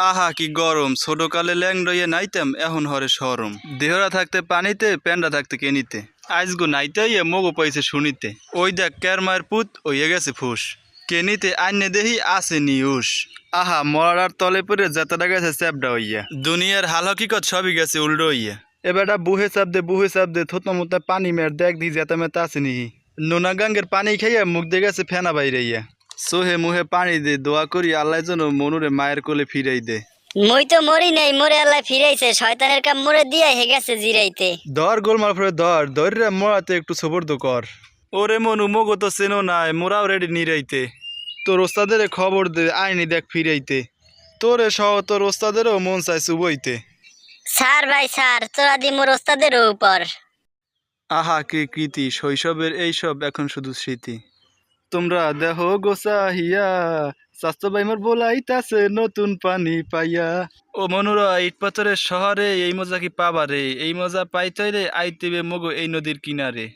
আহা কি গরম, ছোটকালে ল্যাংড়ইয়ে নাইতাম, এখন হরে সরম। দেহরা থাকতে পানিতে, প্যান্ডা থাকতে কেনিতে। আইসগো নাইতে ইয়ে মগো পাইছে শুনিতে। ওই দেখ ক্যারমায়ের পুত ওইয়ে গেছে ফুস। কেনিতে আইনে দেহি আছে নিউস। আহা মরার তলে পরে যাতাটা গেছে চ্যাপডা হইয়া। দুনিয়ার হাল হকিকত সবই গেছে উল্টো হইয়া। এবারটা বুহে চাপ দে থতনা মোতা পানি মের দেখ দি জেতা মেতা আছে নিহি। নোনা গাঙ্গের পানি খাইয়া মুখ দিয়ে গেছে ফেনা বাইরাইয়া। সোহে মুহে পানি দে, দোয়া করি আল্লাহ যেন মনুরে মায়ের কোলে ফিরাই দে। মুই তো মরি নাই, মোরে আল্লাহ ফিরাইছে, শয়তানের কাম মোরে দিয়া হে গেছে জিরাইতে। ধর গোলমাল ফেরে ধর রে মরাতে একটু সবর্দ কর। ওরে মনু মগো তো চেনো নাই, মোরাও রেডি নিরাইতে। তোর ওস্তাদের খবর দে আইনি দেখ ফিরাইতে। তোরে সহ তোর ওস্তাদেরও মন চাই চুবইতে। স্যার ভাই স্যার, তোরা দি মোর ওস্তাদের উপর। আহা কি কৃতি, শৈশবের এইসব এখন শুধু স্মৃতি। তোমরা দেহ গোসাহিয়া, স্বাস্থ্য বাইমার বলাইতাছে নতুন পানি পাইয়া। ও মনুরা ইট পাথরের শহরে এই মজা কি পাবারে, এই মজা পাইতে রে আইতেবে মগো এই নদীর কিনারে।